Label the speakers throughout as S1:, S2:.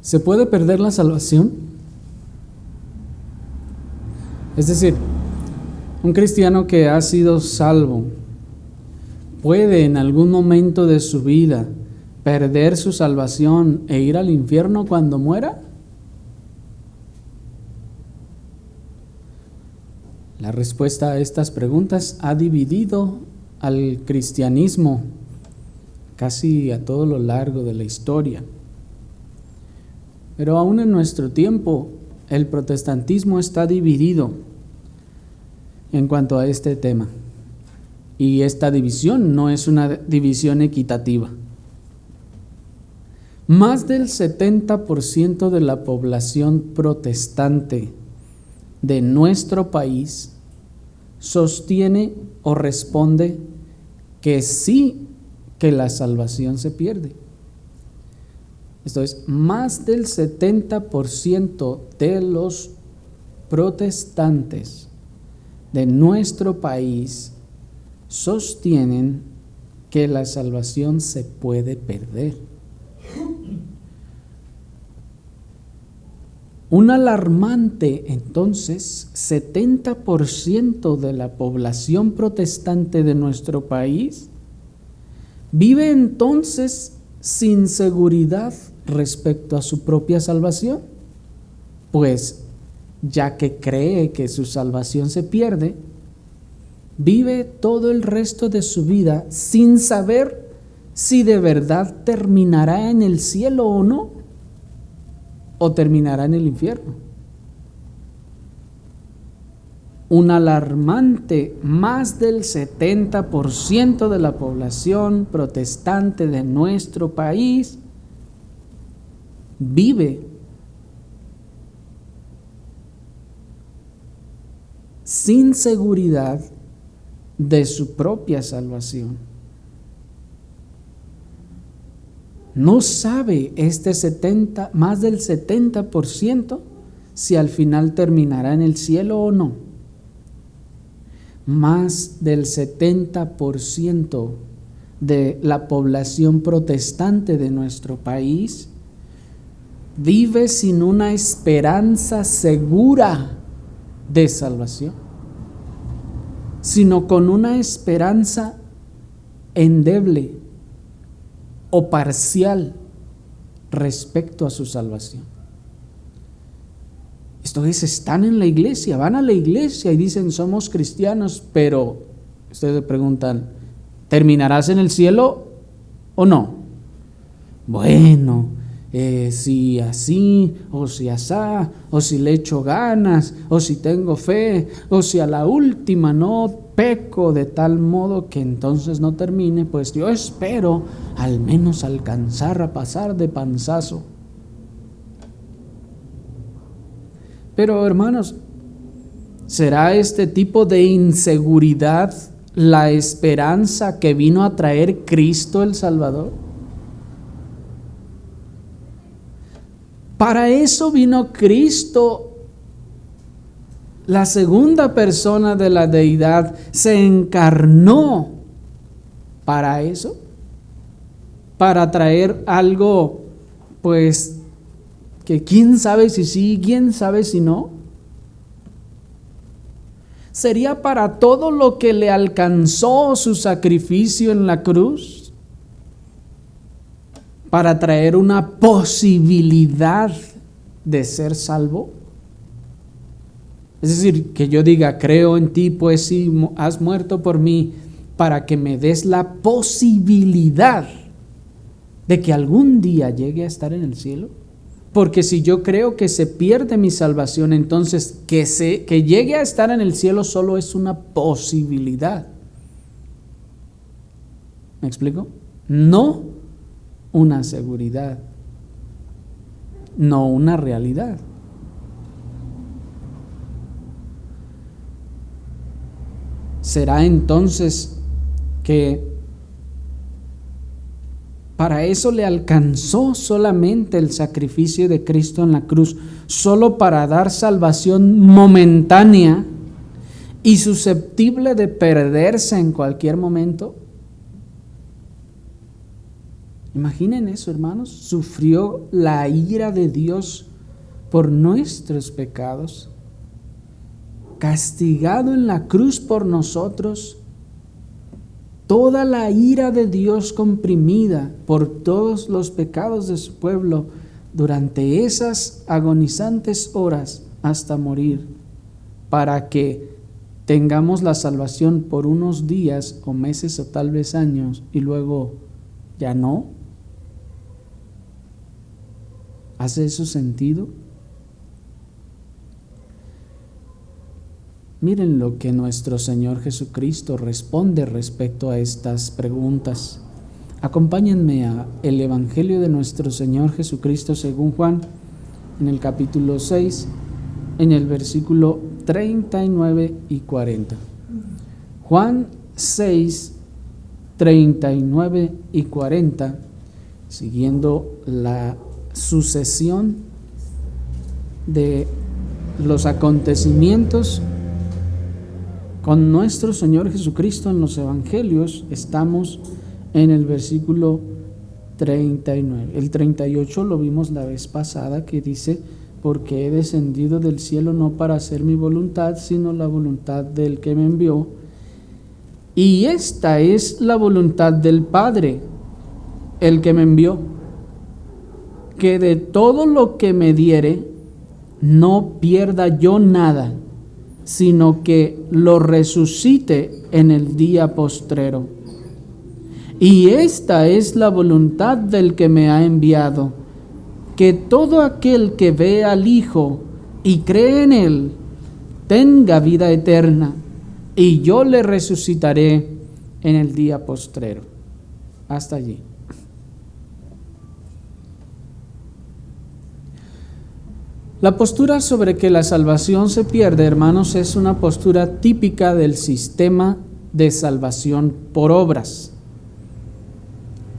S1: ¿Se puede perder la salvación? Es decir, un cristiano que ha sido salvo puede en algún momento de su vida perder su salvación e ir al infierno cuando muera. La respuesta a estas preguntas ha dividido al cristianismo casi a todo lo largo de la historia. Pero aún en nuestro tiempo, el protestantismo está dividido en cuanto a este tema. Y esta división no es una división equitativa. Más del 70% de la población protestante de nuestro país sostiene o responde que sí, que la salvación se pierde. Esto es, más del 70% de los protestantes de nuestro país sostienen que la salvación se puede perder. Un alarmante, entonces, 70% de la población protestante de nuestro país vive entonces sin seguridad respecto a su propia salvación, pues ya que cree que su salvación se pierde, vive todo el resto de su vida sin saber si de verdad terminará en el cielo o no, o terminará en el infierno. Un alarmante, más del 70% de la población protestante de nuestro país vive sin seguridad de su propia salvación. No sabe más del 70% si al final terminará en el cielo o no. Más del 70% de la población protestante de nuestro país vive sin una esperanza segura de salvación, sino con una esperanza endeble o parcial respecto a su salvación. Esto es, están en la iglesia, van a la iglesia y dicen somos cristianos, pero ustedes le preguntan, ¿terminarás en el cielo o no? Bueno, si así, o si asá, o si le echo ganas, o si tengo fe, o si a la última no peco de tal modo que entonces no termine, pues yo espero al menos alcanzar a pasar de panzazo. Pero hermanos, ¿será este tipo de inseguridad la esperanza que vino a traer Cristo el Salvador? Para eso vino Cristo, la segunda persona de la deidad, se encarnó para eso, para traer algo, pues, que quién sabe si sí, quién sabe si no. ¿Sería para todo lo que le alcanzó su sacrificio en la cruz? ¿Para traer una posibilidad de ser salvo? Es decir, que yo diga, creo en ti, pues sí, has muerto por mí, para que me des la posibilidad de que algún día llegue a estar en el cielo. Porque si yo creo que se pierde mi salvación, entonces que llegue a estar en el cielo solo es una posibilidad. ¿Me explico? No una seguridad, no una realidad. ¿Será entonces que para eso le alcanzó solamente el sacrificio de Cristo en la cruz, solo para dar salvación momentánea y susceptible de perderse en cualquier momento? Imaginen eso, hermanos. Sufrió la ira de Dios por nuestros pecados, castigado en la cruz por nosotros, toda la ira de Dios comprimida por todos los pecados de su pueblo durante esas agonizantes horas hasta morir, para que tengamos la salvación por unos días o meses o tal vez años y luego ya no. ¿Hace eso sentido? Miren lo que nuestro Señor Jesucristo responde respecto a estas preguntas. Acompáñenme a el Evangelio de nuestro Señor Jesucristo según Juan, en el capítulo 6, en el versículo 39 y 40. Juan 6, 39 y 40, siguiendo la sucesión de los acontecimientos con nuestro Señor Jesucristo en los Evangelios. Estamos en el versículo 39. El 38 lo vimos la vez pasada, que dice: porque he descendido del cielo no para hacer mi voluntad, sino la voluntad del que me envió. Y esta es la voluntad del Padre, el que me envió, que de todo lo que me diere, no pierda yo nada, sino que lo resucite en el día postrero. Y esta es la voluntad del que me ha enviado, que todo aquel que ve al Hijo y cree en Él tenga vida eterna, y yo le resucitaré en el día postrero. Hasta allí. La postura sobre que la salvación se pierde, hermanos, es una postura típica del sistema de salvación por obras,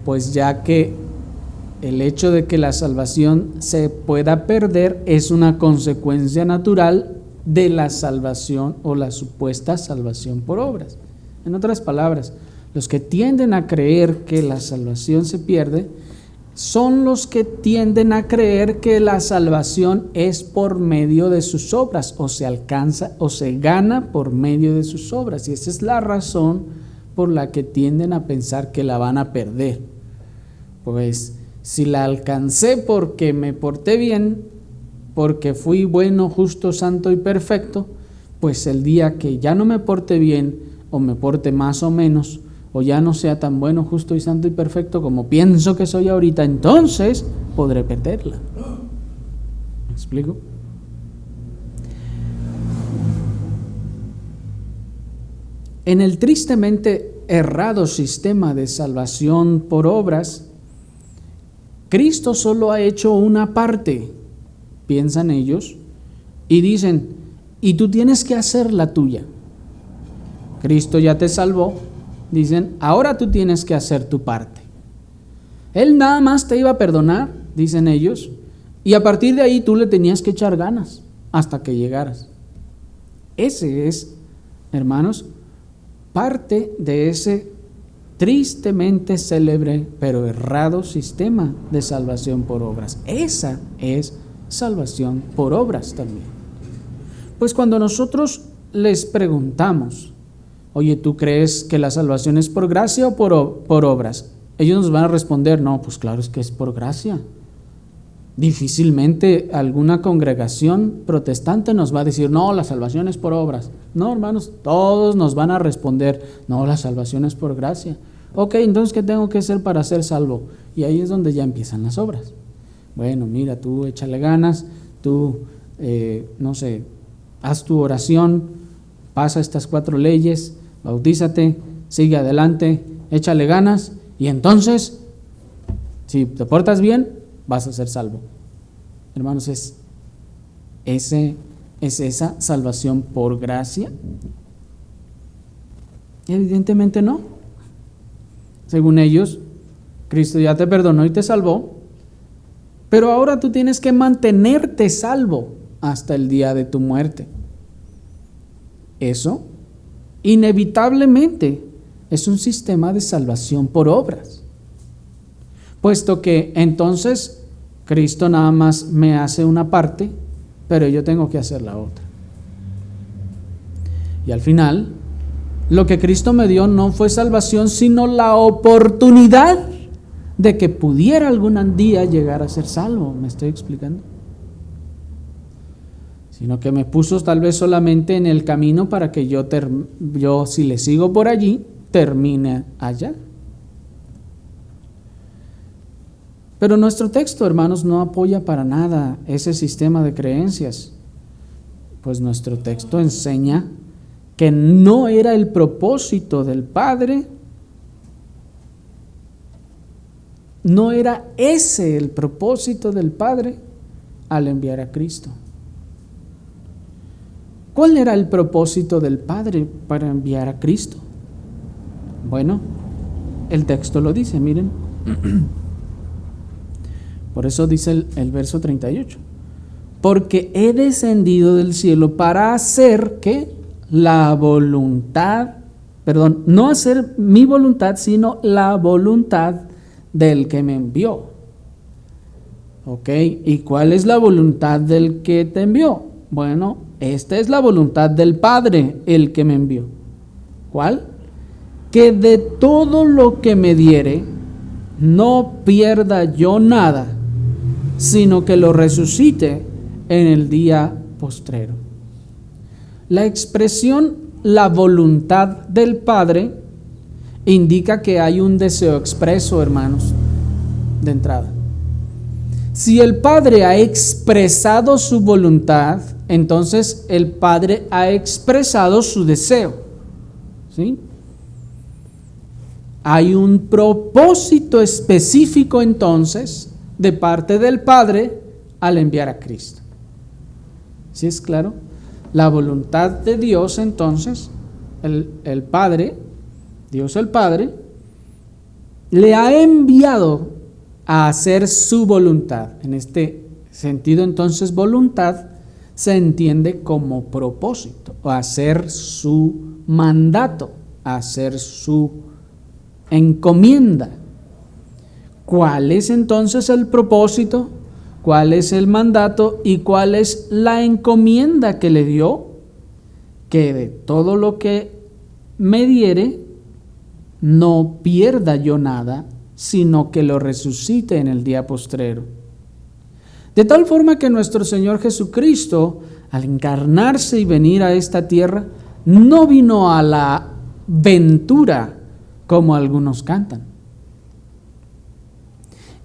S1: pues ya que el hecho de que la salvación se pueda perder es una consecuencia natural de la salvación o la supuesta salvación por obras. En otras palabras, los que tienden a creer que la salvación se pierde son los que tienden a creer que la salvación es por medio de sus obras, o se alcanza o se gana por medio de sus obras, y esa es la razón por la que tienden a pensar que la van a perder. Pues si la alcancé porque me porté bien, porque fui bueno, justo, santo y perfecto, pues el día que ya no me porte bien, o me porte más o menos, o ya no sea tan bueno, justo y santo y perfecto como pienso que soy ahorita, entonces podré perderla. ¿Me explico? En el tristemente errado sistema de salvación por obras, Cristo solo ha hecho una parte, piensan ellos, y dicen: y tú tienes que hacer la tuya. Cristo ya te salvó, dicen, ahora tú tienes que hacer tu parte. Él nada más te iba a perdonar, dicen ellos, y a partir de ahí tú le tenías que echar ganas hasta que llegaras. Ese es, hermanos, parte de ese tristemente célebre pero errado sistema de salvación por obras. Esa es salvación por obras también. Pues cuando nosotros les preguntamos: oye, ¿tú crees que la salvación es por gracia o por obras? Ellos nos van a responder: no, pues claro, es que es por gracia. Difícilmente alguna congregación protestante nos va a decir: no, la salvación es por obras. No, hermanos, todos nos van a responder: no, la salvación es por gracia. Ok, entonces, ¿qué tengo que hacer para ser salvo? Y ahí es donde ya empiezan las obras. Bueno, mira, tú échale ganas, tú, no sé, haz tu oración, pasa estas 4 leyes, bautízate, sigue adelante, échale ganas, y entonces, si te portas bien, vas a ser salvo. Hermanos, ¿es esa salvación por gracia? Evidentemente no. Según ellos, Cristo ya te perdonó y te salvó, pero ahora tú tienes que mantenerte salvo hasta el día de tu muerte. Eso, inevitablemente, es un sistema de salvación por obras. puesto que entonces Cristo nada más me hace una parte, pero yo tengo que hacer la otra. Y al final, lo que Cristo me dio no fue salvación, sino la oportunidad de que pudiera algún día llegar a ser salvo. ¿Me estoy explicando? Sino que me puso tal vez solamente en el camino para que yo si le sigo por allí, termine allá. Pero nuestro texto, hermanos, no apoya para nada ese sistema de creencias, pues nuestro texto enseña que no era el propósito del Padre, no era ese el propósito del Padre al enviar a Cristo. ¿Cuál era el propósito del Padre para enviar a Cristo? Bueno, el texto lo dice, miren. Por eso dice el verso 38. Porque he descendido del cielo para hacer, ¿qué? La voluntad, no hacer mi voluntad, sino la voluntad del que me envió. ¿Ok? ¿Y cuál es la voluntad del que te envió? Bueno, esta es la voluntad del Padre, el que me envió. ¿Cuál? Que de todo lo que me diere, no pierda yo nada, sino que lo resucite en el día postrero. La expresión la voluntad del Padre indica que hay un deseo expreso, hermanos, de entrada. Si el Padre ha expresado su voluntad, entonces el Padre ha expresado su deseo. ¿Sí? Hay un propósito específico entonces de parte del Padre al enviar a Cristo. ¿Sí es claro? La voluntad de Dios entonces, el Padre, Dios el Padre, le ha enviado a hacer su voluntad. En este sentido entonces voluntad se entiende como propósito, o hacer su mandato, hacer su encomienda. ¿Cuál es entonces el propósito? ¿Cuál es el mandato y cuál es la encomienda que le dio? Que de todo lo que me diere, no pierda yo nada, sino que lo resucite en el día postrero. De tal forma que nuestro Señor Jesucristo, al encarnarse y venir a esta tierra, no vino a la ventura como algunos cantan.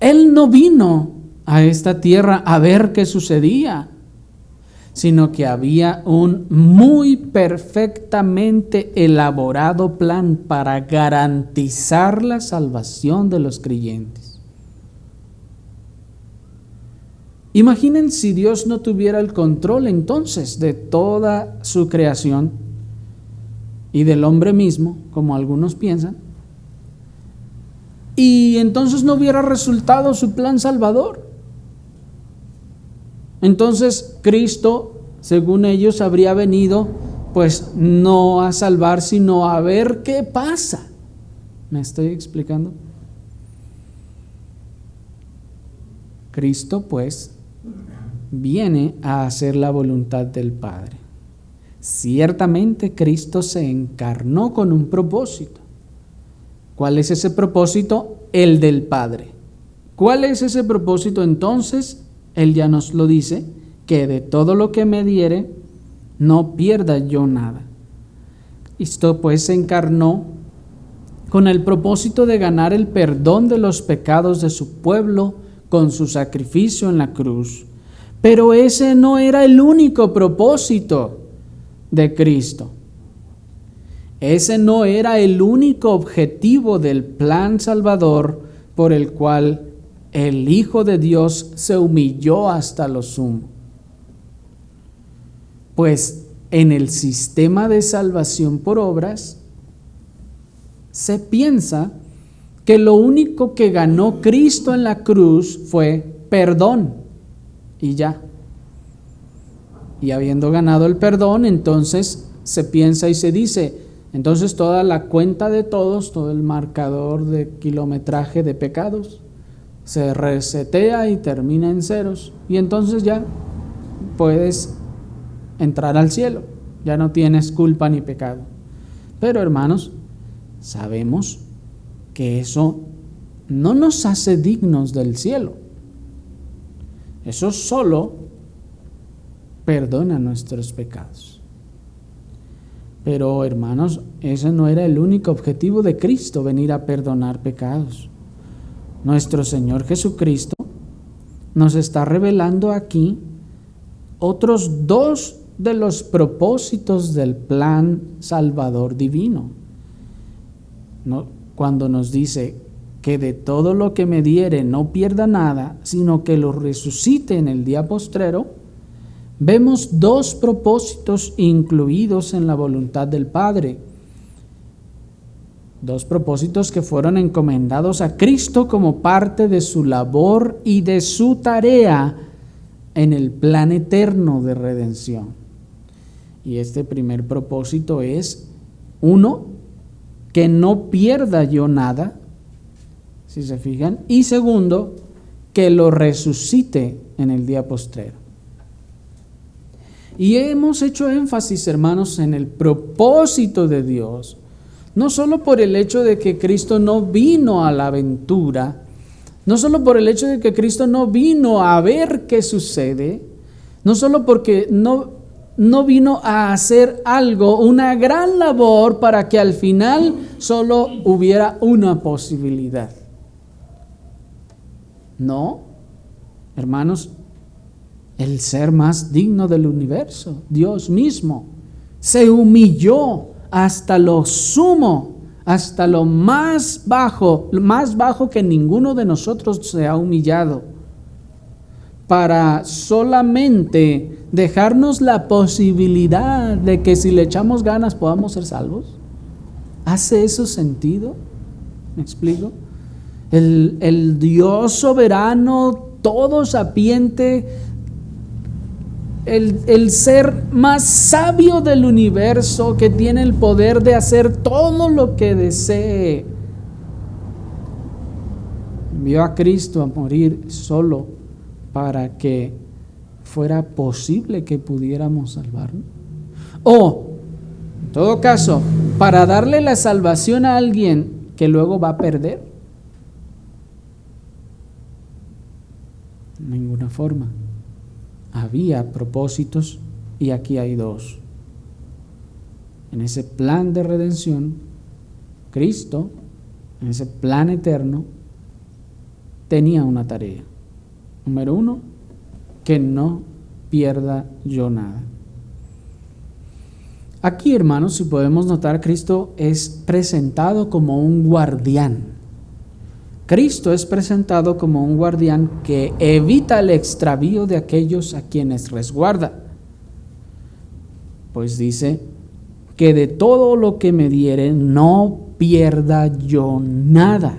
S1: Él no vino a esta tierra a ver qué sucedía, sino que había un muy perfectamente elaborado plan para garantizar la salvación de los creyentes. Imaginen si Dios no tuviera el control entonces de toda su creación y del hombre mismo, como algunos piensan, y entonces no hubiera resultado su plan salvador. Entonces Cristo, según ellos, habría venido pues no a salvar, sino a ver qué pasa. ¿Me estoy explicando? Cristo pues viene a hacer la voluntad del Padre. Ciertamente Cristo se encarnó con un propósito. ¿Cuál es ese propósito? El del Padre. ¿Cuál es ese propósito entonces? Él ya nos lo dice, que de todo lo que me diere, no pierda yo nada. Cristo pues se encarnó con el propósito de ganar el perdón de los pecados de su pueblo con su sacrificio en la cruz. Pero ese no era el único propósito de Cristo. Ese no era el único objetivo del plan salvador por el cual el Hijo de Dios se humilló hasta lo sumo. Pues en el sistema de salvación por obras, se piensa que lo único que ganó Cristo en la cruz fue perdón y ya. Y habiendo ganado el perdón, entonces se piensa y se dice, entonces toda la cuenta de todos, todo el marcador de kilometraje de pecados, se resetea y termina en ceros, y entonces ya puedes entrar al cielo, ya no tienes culpa ni pecado. Pero hermanos, sabemos que eso no nos hace dignos del cielo. Eso solo perdona nuestros pecados. Pero hermanos, ese no era el único objetivo de Cristo, venir a perdonar pecados. Nuestro Señor Jesucristo nos está revelando aquí otros dos de los propósitos del plan salvador divino. Cuando nos dice que de todo lo que me diere no pierda nada, sino que lo resucite en el día postrero, vemos dos propósitos incluidos en la voluntad del Padre. Dos propósitos que fueron encomendados a Cristo como parte de su labor y de su tarea en el plan eterno de redención. Y este primer propósito es, uno, que no pierda yo nada, si se fijan, y segundo, que lo resucite en el día postrero. Y hemos hecho énfasis, hermanos, en el propósito de Dios, no solo por el hecho de que Cristo no vino a la aventura, no solo por el hecho de que Cristo no vino a ver qué sucede, no solo porque no vino a hacer algo, una gran labor para que al final solo hubiera una posibilidad. No, hermanos, el ser más digno del universo, Dios mismo, se humilló hasta lo sumo, hasta lo más bajo que ninguno de nosotros se ha humillado, para solamente dejarnos la posibilidad de que si le echamos ganas podamos ser salvos. ¿Hace eso sentido? ¿Me explico? El Dios soberano, todo sapiente, el ser más sabio del universo, que tiene el poder de hacer todo lo que desee, envió a Cristo a morir solo para que fuera posible que pudiéramos salvarnos. O, en todo caso, para darle la salvación a alguien que luego va a perder. De ninguna forma. Había propósitos y aquí hay dos. En ese plan de redención, Cristo, en ese plan eterno, tenía una tarea. Número uno, que no pierda yo nada. Aquí, hermanos, si podemos notar, Cristo es presentado como un guardián. Cristo es presentado como un guardián que evita el extravío de aquellos a quienes resguarda. Pues dice que de todo lo que me diere no pierda yo nada.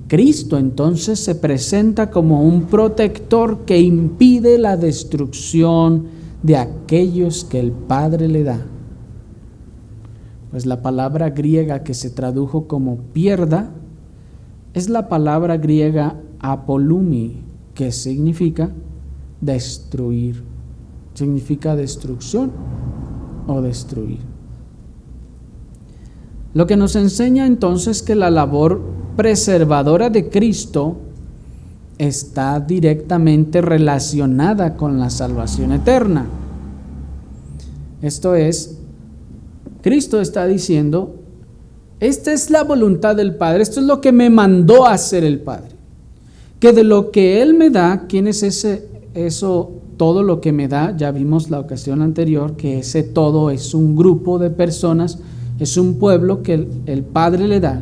S1: Cristo entonces se presenta como un protector que impide la destrucción de aquellos que el Padre le da. Pues la palabra griega que se tradujo como pierda es la palabra griega apolumi, que significa destruir, significa destrucción o destruir. Lo que nos enseña entonces que la labor preservadora de Cristo está directamente relacionada con la salvación eterna. Esto es, Cristo está diciendo, esta es la voluntad del Padre, esto es lo que me mandó a hacer el Padre, que de lo que Él me da, ¿quién es eso? Todo lo que me da, ya vimos la ocasión anterior, que ese todo es un grupo de personas, es un pueblo que el Padre le da,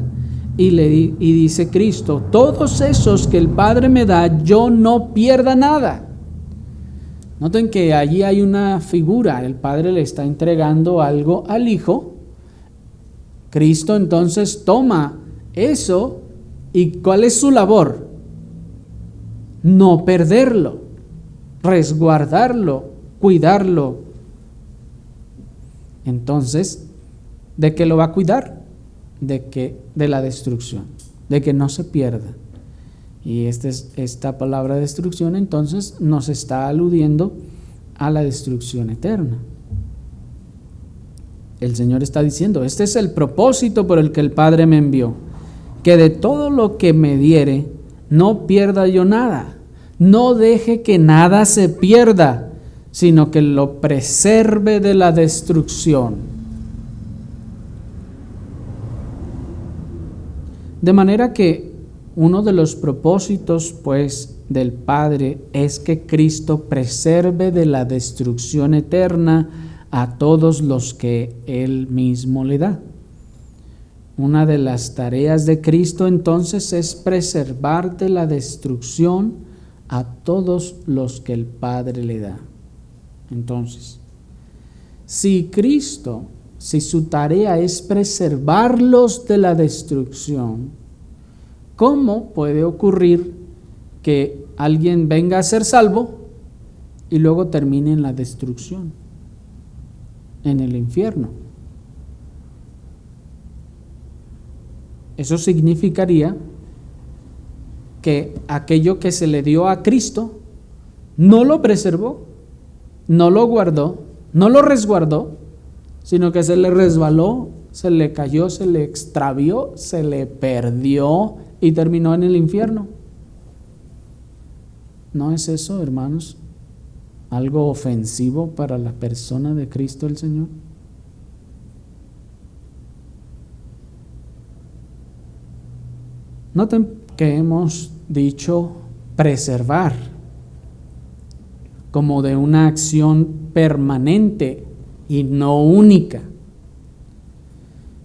S1: y dice Cristo, todos esos que el Padre me da, yo no pierda nada. Noten que allí hay una figura, el Padre le está entregando algo al Hijo. Cristo entonces toma eso, ¿y cuál es su labor? No perderlo, resguardarlo, cuidarlo. Entonces, ¿de qué lo va a cuidar? De la destrucción, de que no se pierda. Y esta palabra destrucción entonces nos está aludiendo a la destrucción eterna. El Señor está diciendo, este es el propósito por el que el Padre me envió, que de todo lo que me diere, no pierda yo nada, no deje que nada se pierda, sino que lo preserve de la destrucción. De manera que uno de los propósitos, pues, del Padre es que Cristo preserve de la destrucción eterna a todos los que Él mismo le da. Una de las tareas de Cristo entonces es preservar de la destrucción a todos los que el Padre le da. Entonces, si su tarea es preservarlos de la destrucción, ¿cómo puede ocurrir que alguien venga a ser salvo y luego termine en la destrucción, en el infierno? Eso significaría que aquello que se le dio a Cristo no lo preservó, no lo guardó, no lo resguardó, sino que se le resbaló, se le cayó, se le extravió, se le perdió y terminó en el infierno. ¿No es eso, hermanos, algo ofensivo para la persona de Cristo el Señor? Noten que hemos dicho preservar como de una acción permanente y no única.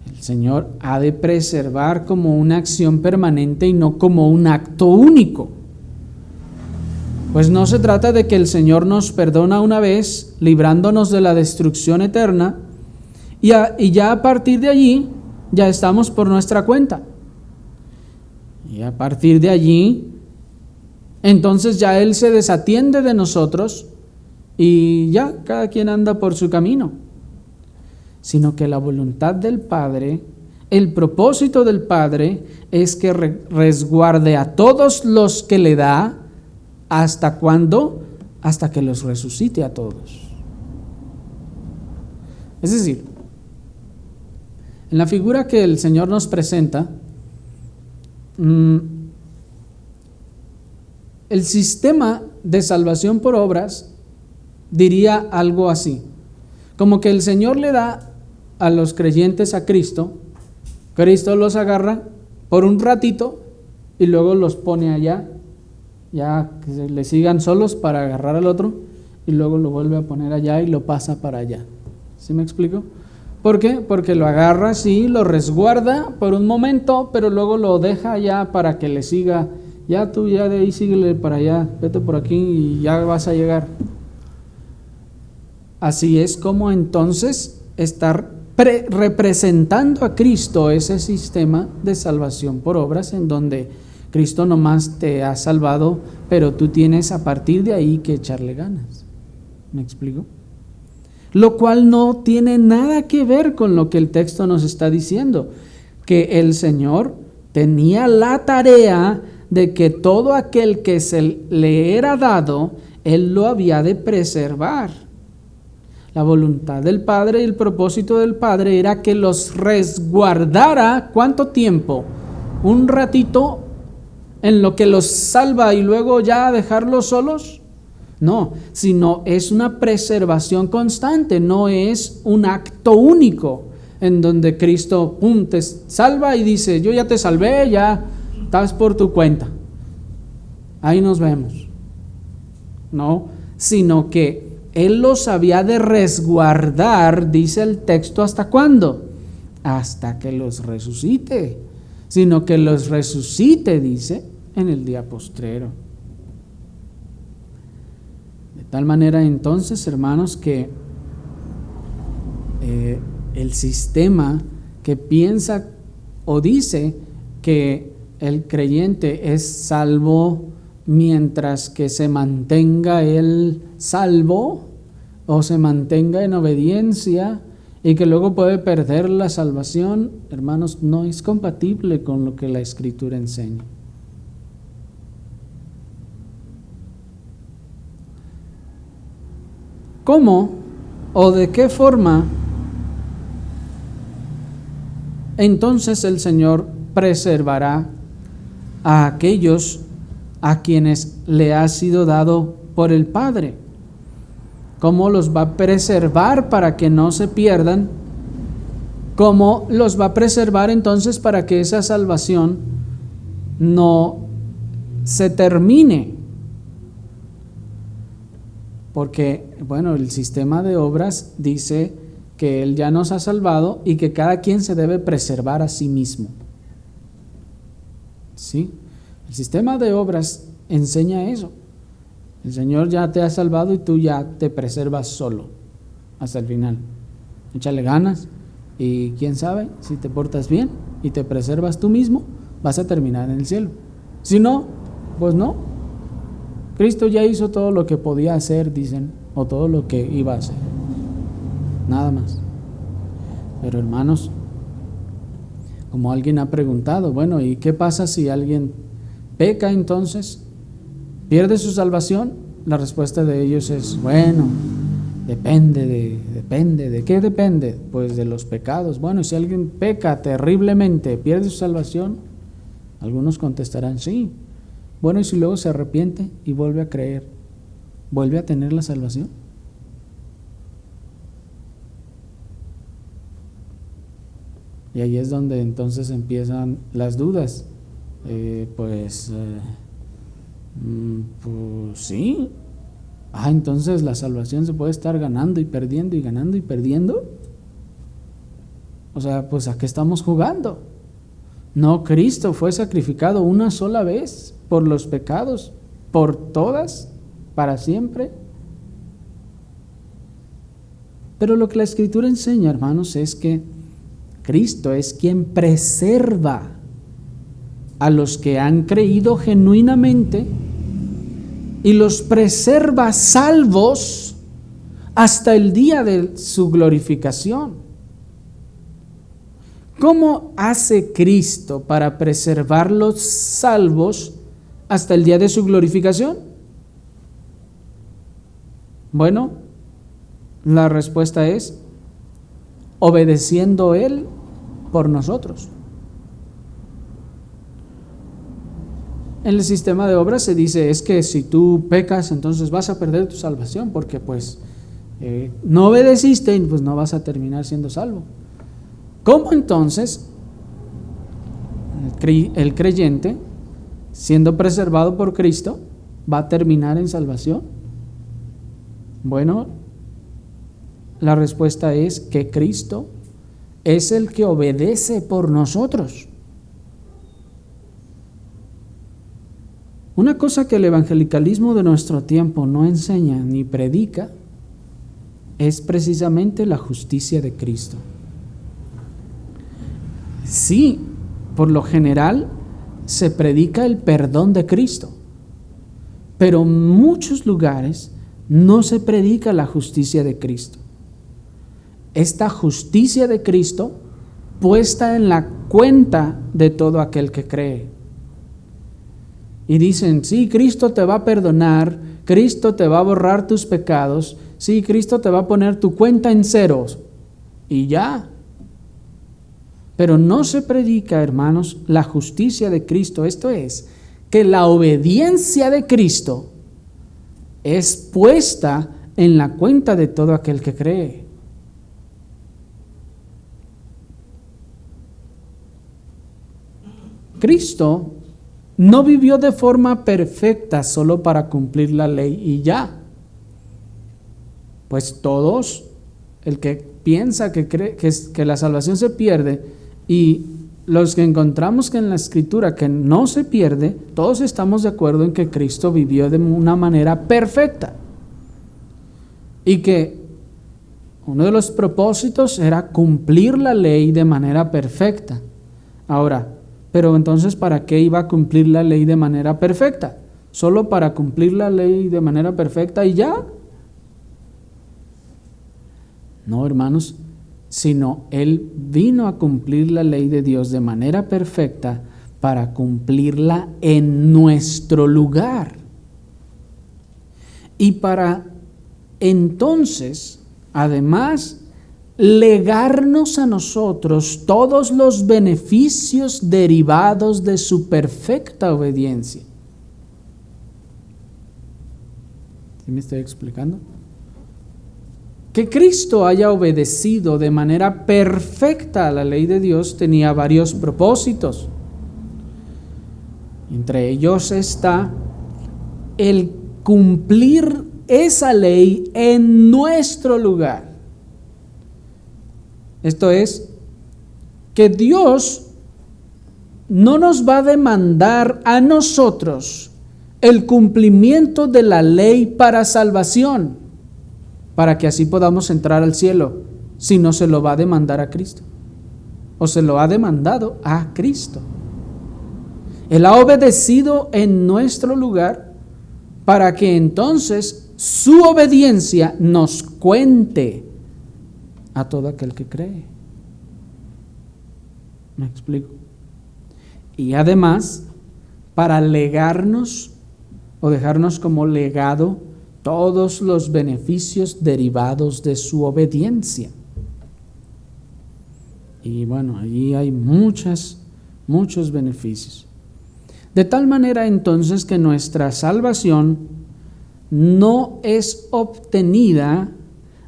S1: El Señor ha de preservar como una acción permanente y no como un acto único. Pues no se trata de que el Señor nos perdona una vez, librándonos de la destrucción eterna, y ya a partir de allí, ya estamos por nuestra cuenta. Y a partir de allí, entonces ya Él se desatiende de nosotros y ya cada quien anda por su camino. Sino que la voluntad del Padre, el propósito del Padre es que resguarde a todos los que le da. ¿Hasta cuándo? Hasta que los resucite a todos. Es decir, en la figura que el Señor nos presenta, el sistema de salvación por obras diría algo así, como que el Señor le da a los creyentes a Cristo, Cristo los agarra por un ratito y luego los pone allá, ya que se le sigan solos para agarrar al otro, y luego lo vuelve a poner allá y lo pasa para allá. ¿Sí me explico? ¿Por qué? Porque lo agarra, sí, lo resguarda por un momento, pero luego lo deja allá para que le siga. Ya tú ya de ahí síguele para allá, vete por aquí y ya vas a llegar. Así es como entonces estar representando a Cristo ese sistema de salvación por obras, en donde Cristo nomás te ha salvado, pero tú tienes a partir de ahí que echarle ganas. ¿Me explico? Lo cual no tiene nada que ver con lo que el texto nos está diciendo, que el Señor tenía la tarea de que todo aquel que se le era dado, Él lo había de preservar. La voluntad del Padre y el propósito del Padre era que los resguardara. ¿Cuánto tiempo? ¿Un ratito en lo que los salva y luego ya dejarlos solos? No, sino es una preservación constante, no es un acto único en donde Cristo te salva y dice, yo ya te salvé, ya estás por tu cuenta, ahí nos vemos. No, sino que Él los había de resguardar, dice el texto, ¿hasta cuándo? Hasta que los resucite, sino que los resucite, dice, en el día postrero. De tal manera entonces, hermanos, que el sistema que piensa o dice que el creyente es salvo mientras que se mantenga él salvo o se mantenga en obediencia y que luego puede perder la salvación, hermanos, no es compatible con lo que la Escritura enseña. ¿Cómo o de qué forma entonces el Señor preservará a aquellos a quienes le ha sido dado por el Padre? ¿Cómo los va a preservar para que no se pierdan? ¿Cómo los va a preservar entonces para que esa salvación no se termine? Porque, bueno, el sistema de obras dice que Él ya nos ha salvado y que cada quien se debe preservar a sí mismo. ¿Sí? El sistema de obras enseña eso. El Señor ya te ha salvado y tú ya te preservas solo hasta el final. Échale ganas y quién sabe, si te portas bien y te preservas tú mismo, vas a terminar en el cielo. Si no, pues no. Cristo ya hizo todo lo que podía hacer, dicen, o todo lo que iba a hacer. Nada más. Pero hermanos, como alguien ha preguntado, bueno, ¿y qué pasa si alguien peca entonces? ¿Pierde su salvación? La respuesta de ellos es, bueno, depende de qué depende, pues de los pecados. Bueno, si alguien peca terriblemente, ¿pierde su salvación? Algunos contestarán, sí. Bueno, y si luego se arrepiente y vuelve a creer, ¿vuelve a tener la salvación? Y ahí es donde entonces empiezan las dudas. Pues sí. Entonces la salvación se puede estar ganando y perdiendo y ganando y perdiendo. O sea, pues ¿a qué estamos jugando? No, Cristo fue sacrificado una sola vez por los pecados, por todas, para siempre. Pero lo que la Escritura enseña, hermanos, es que Cristo es quien preserva a los que han creído genuinamente y los preserva salvos hasta el día de su glorificación. ¿Cómo hace Cristo para preservarlos salvos hasta el día de su glorificación? Bueno, la respuesta es obedeciendo Él por nosotros. En el sistema de obras se dice es que si tú pecas entonces vas a perder tu salvación porque pues no obedeciste y pues no vas a terminar siendo salvo. ¿Cómo entonces el creyente, siendo preservado por Cristo, va a terminar en salvación? Bueno, la respuesta es que Cristo es el que obedece por nosotros. Una cosa que el evangelicalismo de nuestro tiempo no enseña ni predica es precisamente la justicia de Cristo. Sí, por lo general se predica el perdón de Cristo, pero en muchos lugares no se predica la justicia de Cristo. Esta justicia de Cristo puesta en la cuenta de todo aquel que cree. Y dicen, sí, Cristo te va a perdonar, Cristo te va a borrar tus pecados, sí, Cristo te va a poner tu cuenta en ceros, y ya. Pero no se predica, hermanos, la justicia de Cristo. Esto es, que la obediencia de Cristo es puesta en la cuenta de todo aquel que cree. Cristo no vivió de forma perfecta solo para cumplir la ley y ya. Pues todos, el que piensa que cree que la salvación se pierde y los que encontramos que en la Escritura que no se pierde, todos estamos de acuerdo en que Cristo vivió de una manera perfecta y que uno de los propósitos era cumplir la ley de manera perfecta. Ahora, pero entonces, ¿para qué iba a cumplir la ley de manera perfecta? ¿Solo para cumplir la ley de manera perfecta y ya? No, hermanos, sino Él vino a cumplir la ley de Dios de manera perfecta para cumplirla en nuestro lugar y para entonces, además, legarnos a nosotros todos los beneficios derivados de su perfecta obediencia. ¿Sí me estoy explicando? Que Cristo haya obedecido de manera perfecta a la ley de Dios tenía varios propósitos. Entre ellos está el cumplir esa ley en nuestro lugar. Esto es, que Dios no nos va a demandar a nosotros el cumplimiento de la ley para salvación, para que así podamos entrar al cielo, sino se lo va a demandar a Cristo, o se lo ha demandado a Cristo. Él ha obedecido en nuestro lugar para que entonces su obediencia nos cuente a todo aquel que cree. ¿Me explico? Y además, para legarnos o dejarnos como legado todos los beneficios derivados de su obediencia. Y bueno, allí hay muchos beneficios. De tal manera entonces que nuestra salvación no es obtenida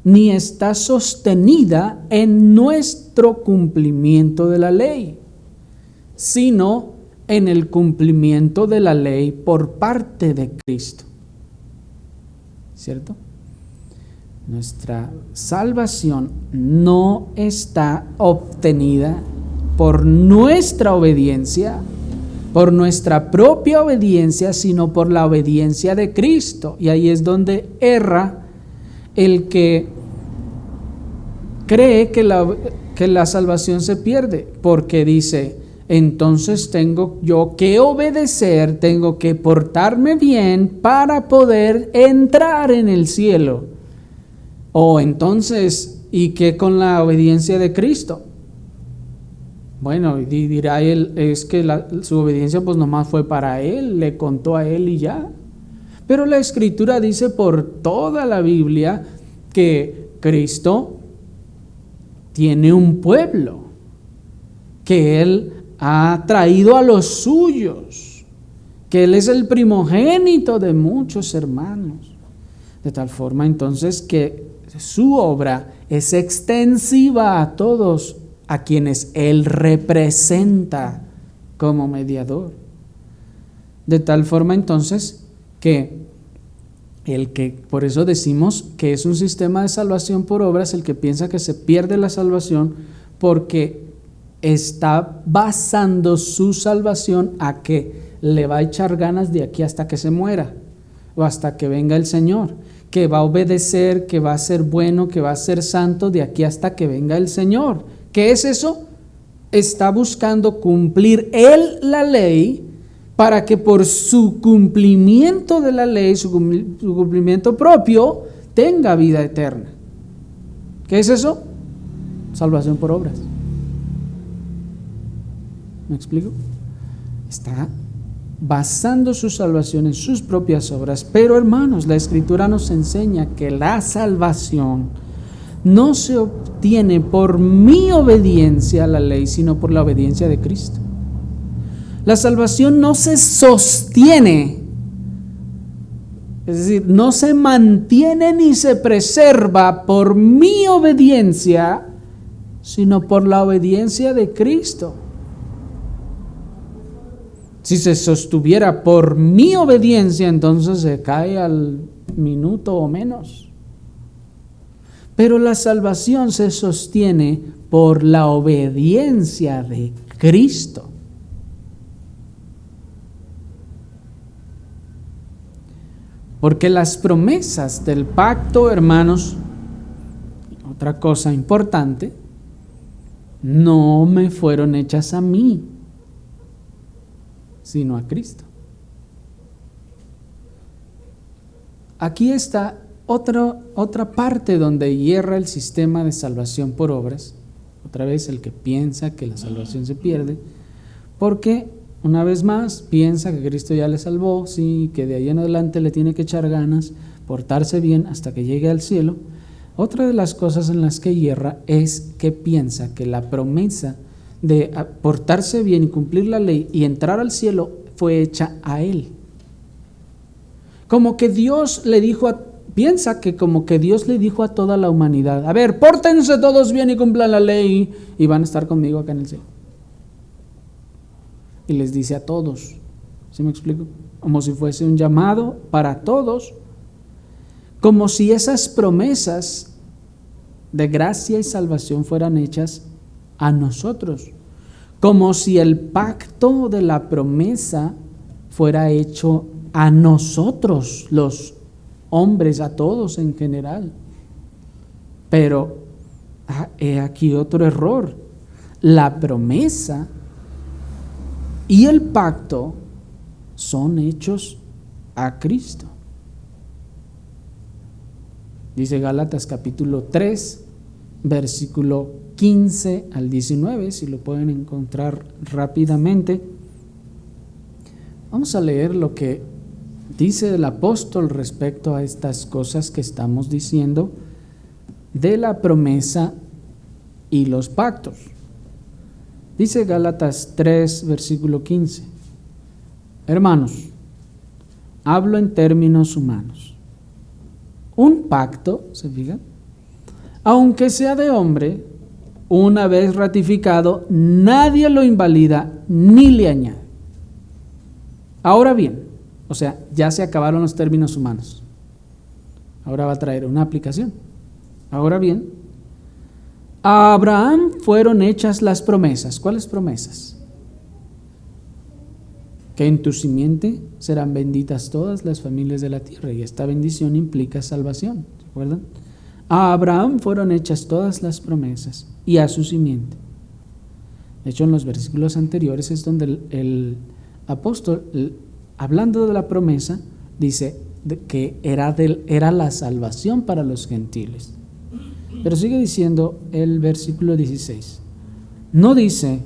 S1: ni está sostenida en nuestro cumplimiento de la ley, sino en el cumplimiento de la ley por parte de Cristo. ¿Cierto? Nuestra salvación no está obtenida por nuestra obediencia, por nuestra propia obediencia, sino por la obediencia de Cristo. Y ahí es donde erra el que cree que la salvación se pierde, porque dice, entonces tengo yo que obedecer, tengo que portarme bien para poder entrar en el cielo. O entonces, ¿y qué con la obediencia de Cristo? Bueno, dirá él, es que su obediencia pues nomás fue para él, le contó a él y ya. Pero la Escritura dice por toda la Biblia que Cristo tiene un pueblo, que Él ha traído a los suyos, que Él es el primogénito de muchos hermanos. De tal forma entonces que su obra es extensiva a todos a quienes Él representa como mediador. De tal forma entonces que por eso decimos que es un sistema de salvación por obras, el que piensa que se pierde la salvación porque está basando su salvación a que le va a echar ganas de aquí hasta que se muera o hasta que venga el Señor, que va a obedecer, que va a ser bueno, que va a ser santo de aquí hasta que venga el Señor. ¿Qué es eso? Está buscando cumplir Él la ley para que por su cumplimiento de la ley, su cumplimiento propio, tenga vida eterna. ¿Qué es eso? Salvación por obras. ¿Me explico? Está basando su salvación en sus propias obras. Pero hermanos, la Escritura nos enseña que la salvación no se obtiene por mi obediencia a la ley, sino por la obediencia de Cristo. La salvación no se sostiene, es decir, no se mantiene ni se preserva por mi obediencia, sino por la obediencia de Cristo. Si se sostuviera por mi obediencia, entonces se cae al minuto o menos. Pero la salvación se sostiene por la obediencia de Cristo. Porque las promesas del pacto, hermanos, otra cosa importante, no me fueron hechas a mí, sino a Cristo. Aquí está otra parte donde hierra el sistema de salvación por obras. Otra vez el que piensa que la salvación se pierde, porque una vez más piensa que Cristo ya le salvó, sí, que de ahí en adelante le tiene que echar ganas portarse bien hasta que llegue al cielo, otra de las cosas en las que hierra es que piensa que la promesa de portarse bien y cumplir la ley y entrar al cielo fue hecha a él. Como que Dios le dijo piensa que como que Dios le dijo a toda la humanidad: a ver, pórtense todos bien y cumplan la ley y van a estar conmigo acá en el cielo. Y les dice a todos, ¿sí me explico? Como si fuese un llamado para todos, como si esas promesas de gracia y salvación fueran hechas a nosotros, como si el pacto de la promesa fuera hecho a nosotros, los hombres, a todos en general. Pero he aquí otro error: la promesa y el pacto son hechos a Cristo. Dice Gálatas capítulo 3, versículo 15 al 19, si lo pueden encontrar rápidamente. Vamos a leer lo que dice el apóstol respecto a estas cosas que estamos diciendo de la promesa y los pactos. Dice Gálatas 3, versículo 15: hermanos, hablo en términos humanos. Un pacto, ¿se fijan?, aunque sea de hombre, una vez ratificado, nadie lo invalida ni le añade. Ahora bien, o sea, ya se acabaron los términos humanos. Ahora va a traer una aplicación. Ahora bien, a Abraham fueron hechas las promesas. ¿Cuáles promesas? Que en tu simiente serán benditas todas las familias de la tierra, y esta bendición implica salvación, ¿se acuerdan? A Abraham fueron hechas todas las promesas y a su simiente. De hecho, en los versículos anteriores es donde el apóstol, hablando de la promesa, dice que era la salvación para los gentiles. Pero sigue diciendo el versículo 16. No dice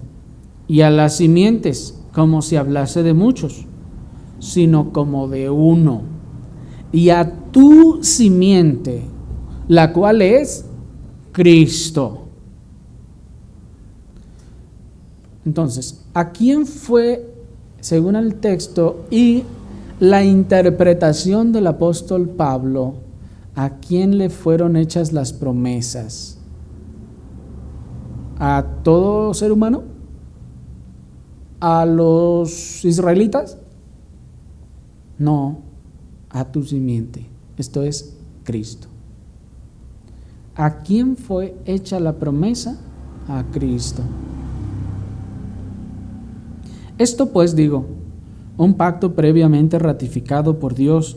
S1: y a las simientes, como si hablase de muchos, sino como de uno, y a tu simiente, la cual es Cristo. Entonces, ¿a quién fue, según el texto y la interpretación del apóstol Pablo, a quién le fueron hechas las promesas? ¿A todo ser humano? ¿A los israelitas? No, a tu simiente, esto es Cristo. ¿A quién fue hecha la promesa? A Cristo. Esto pues digo, un pacto previamente ratificado por Dios,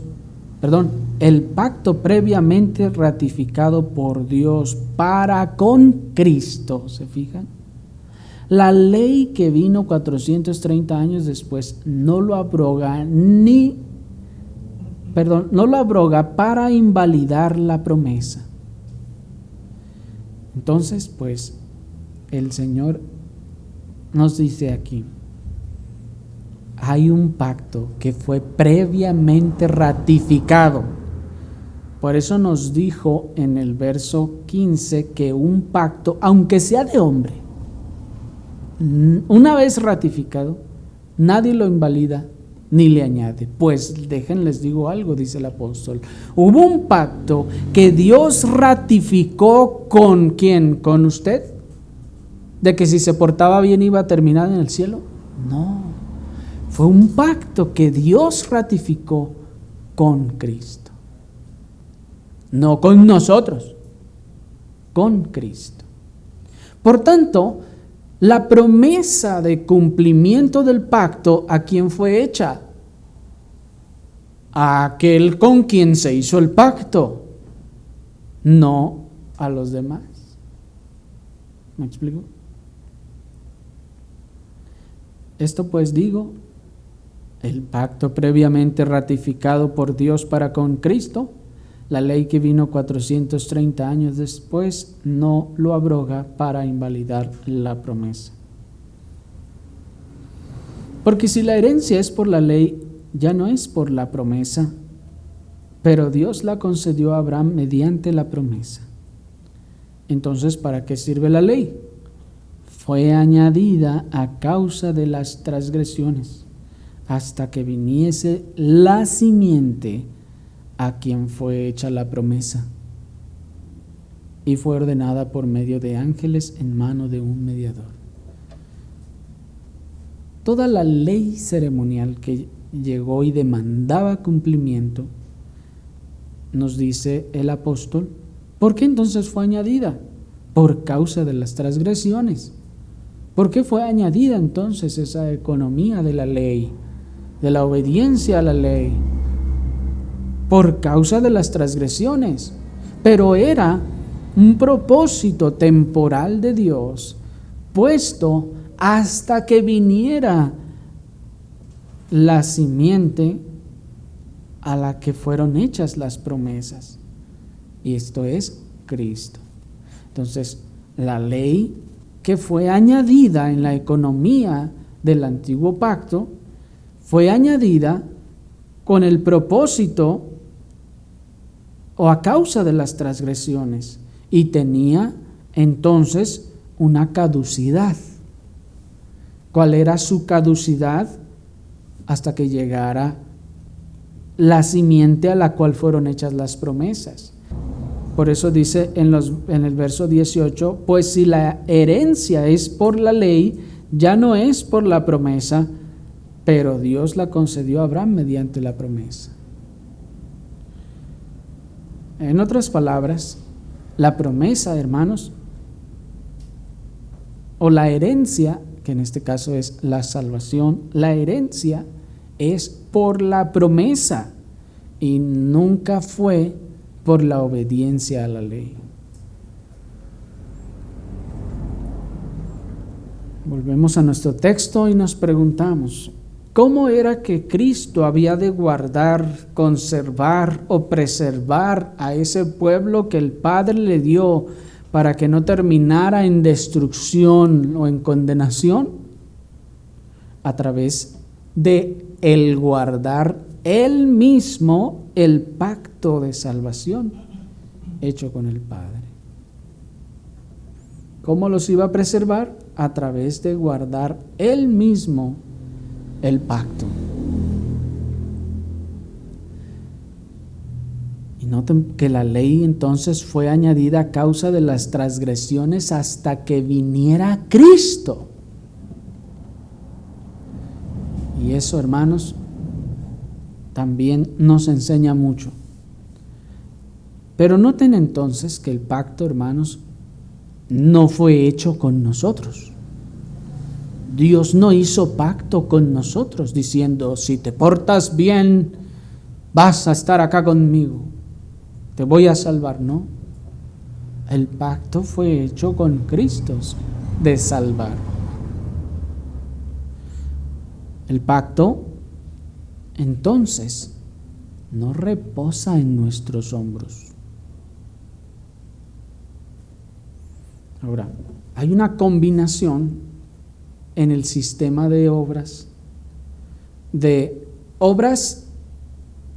S1: el pacto previamente ratificado por Dios para con Cristo, ¿se fijan? La ley que vino 430 años después no lo abroga para invalidar la promesa. Entonces, pues, el Señor nos dice aquí, hay un pacto que fue previamente ratificado. Por eso nos dijo en el verso 15 que un pacto, aunque sea de hombre, una vez ratificado, nadie lo invalida ni le añade. Pues les digo algo, dice el apóstol. Hubo un pacto que Dios ratificó ¿con quién? ¿Con usted? ¿De que si se portaba bien iba a terminar en el cielo? No, fue un pacto que Dios ratificó con Cristo. No con nosotros, con Cristo. Por tanto, la promesa de cumplimiento del pacto, ¿a quién fue hecha? A aquel con quien se hizo el pacto, no a los demás. ¿Me explico? Esto pues digo, el pacto previamente ratificado por Dios para con Cristo, la ley que vino 430 años después, no lo abroga para invalidar la promesa. Porque si la herencia es por la ley, ya no es por la promesa, pero Dios la concedió a Abraham mediante la promesa. Entonces, ¿para qué sirve la ley? Fue añadida a causa de las transgresiones, hasta que viniese la simiente a quien fue hecha la promesa, y fue ordenada por medio de ángeles en mano de un mediador. Toda la ley ceremonial que llegó y demandaba cumplimiento, nos dice el apóstol, ¿por qué entonces fue añadida? Por causa de las transgresiones. ¿Por qué fue añadida entonces esa economía de la ley, de la obediencia a la ley? Por causa de las transgresiones. Pero era un propósito temporal de Dios, puesto hasta que viniera la simiente a la que fueron hechas las promesas. Y esto es Cristo. Entonces, la ley que fue añadida en la economía del antiguo pacto, fue añadida con el propósito o a causa de las transgresiones, y tenía entonces una caducidad. ¿Cuál era su caducidad? Hasta que llegara la simiente a la cual fueron hechas las promesas. Por eso dice en el verso 18, pues si la herencia es por la ley, ya no es por la promesa, pero Dios la concedió a Abraham mediante la promesa. En otras palabras, la promesa, hermanos, o la herencia, que en este caso es la salvación, la herencia es por la promesa y nunca fue por la obediencia a la ley. Volvemos a nuestro texto y nos preguntamos, ¿cómo era que Cristo había de guardar, conservar o preservar a ese pueblo que el Padre le dio para que no terminara en destrucción o en condenación? A través de el guardar Él mismo el pacto de salvación hecho con el Padre. ¿Cómo los iba a preservar? A través de guardar Él mismo el pacto. Y noten que la ley entonces fue añadida a causa de las transgresiones hasta que viniera Cristo. Y eso, hermanos, también nos enseña mucho. Pero noten entonces que el pacto, hermanos, no fue hecho con nosotros. Dios no hizo pacto con nosotros diciendo, si te portas bien, vas a estar acá conmigo, te voy a salvar. No, el pacto fue hecho con Cristo de salvar. El pacto, entonces, no reposa en nuestros hombros. Ahora, hay una combinación en el sistema de obras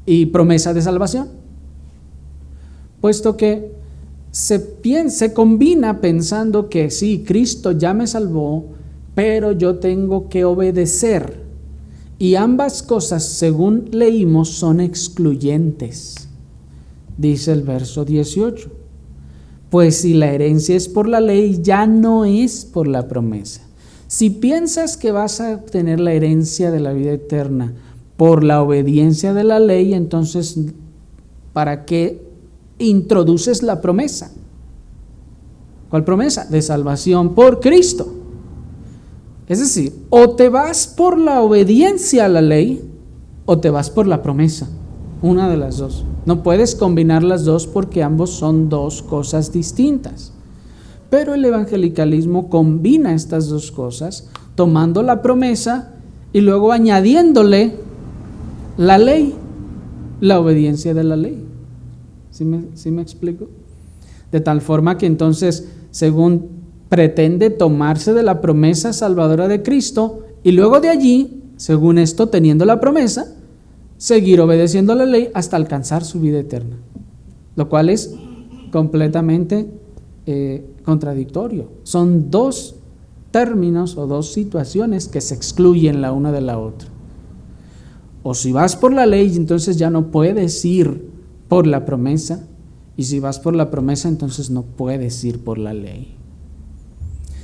S1: y promesa de salvación, puesto que se combina pensando que sí, Cristo ya me salvó, pero yo tengo que obedecer. Y ambas cosas, según leímos, son excluyentes. Dice el verso 18, pues si la herencia es por la ley, ya no es por la promesa. Si piensas que vas a obtener la herencia de la vida eterna por la obediencia de la ley, entonces, ¿para qué introduces la promesa? ¿Cuál promesa? De salvación por Cristo. Es decir, o te vas por la obediencia a la ley o te vas por la promesa. Una de las dos. No puedes combinar las dos porque ambos son dos cosas distintas. Pero el evangelicalismo combina estas dos cosas, tomando la promesa y luego añadiéndole la ley, la obediencia de la ley. ¿Sí me explico? De tal forma que entonces, según pretende tomarse de la promesa salvadora de Cristo y luego de allí, según esto, teniendo la promesa, seguir obedeciendo la ley hasta alcanzar su vida eterna, lo cual es completamente contradictorio. Son dos términos o dos situaciones que se excluyen la una de la otra. O si vas por la ley, entonces ya no puedes ir por la promesa, y si vas por la promesa, entonces no puedes ir por la ley.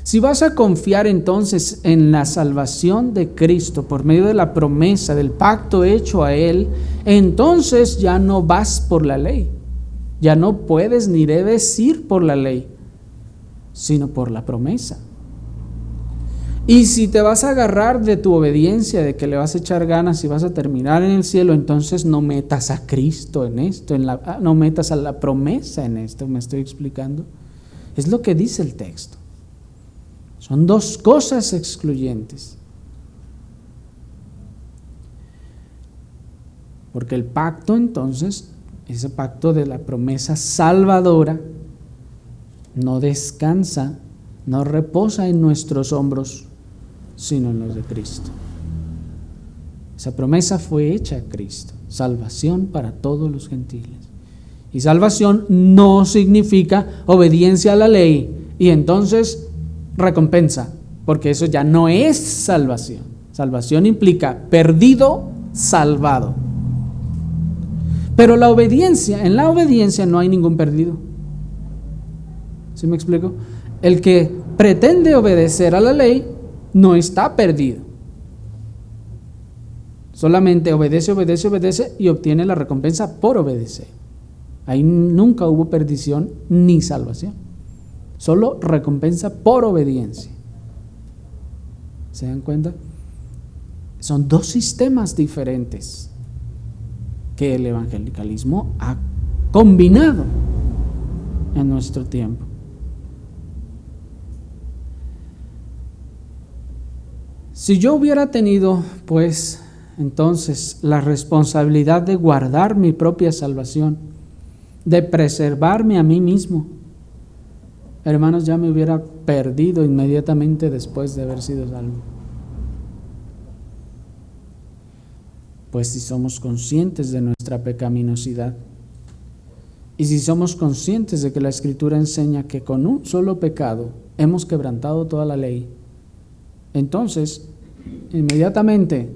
S1: Si vas a confiar entonces en la salvación de Cristo por medio de la promesa, del pacto hecho a Él, entonces ya no vas por la ley. Ya no puedes ni debes ir por la ley, sino por la promesa. Y si te vas a agarrar de tu obediencia, de que le vas a echar ganas y vas a terminar en el cielo, entonces no metas a Cristo en esto, no metas a la promesa en esto. ¿Me estoy explicando? Es lo que dice el texto. Son dos cosas excluyentes. Porque el pacto entonces, ese pacto de la promesa salvadora, no descansa, no reposa en nuestros hombros, sino en los de Cristo. Esa promesa fue hecha a Cristo, salvación para todos los gentiles. Y salvación no significa obediencia a la ley y entonces recompensa, porque eso ya no es salvación. Salvación implica perdido, salvado. Pero en la obediencia no hay ningún perdido. ¿Sí me explico? El que pretende obedecer a la ley no está perdido. Solamente obedece y obtiene la recompensa por obedecer. Ahí nunca hubo perdición ni salvación. Solo recompensa por obediencia. ¿Se dan cuenta? Son dos sistemas diferentes que el evangelicalismo ha combinado en nuestro tiempo. Si yo hubiera tenido, pues, entonces la responsabilidad de guardar mi propia salvación, de preservarme a mí mismo, hermanos, ya me hubiera perdido inmediatamente después de haber sido salvo. Pues si somos conscientes de nuestra pecaminosidad y si somos conscientes de que la Escritura enseña que con un solo pecado hemos quebrantado toda la ley, entonces inmediatamente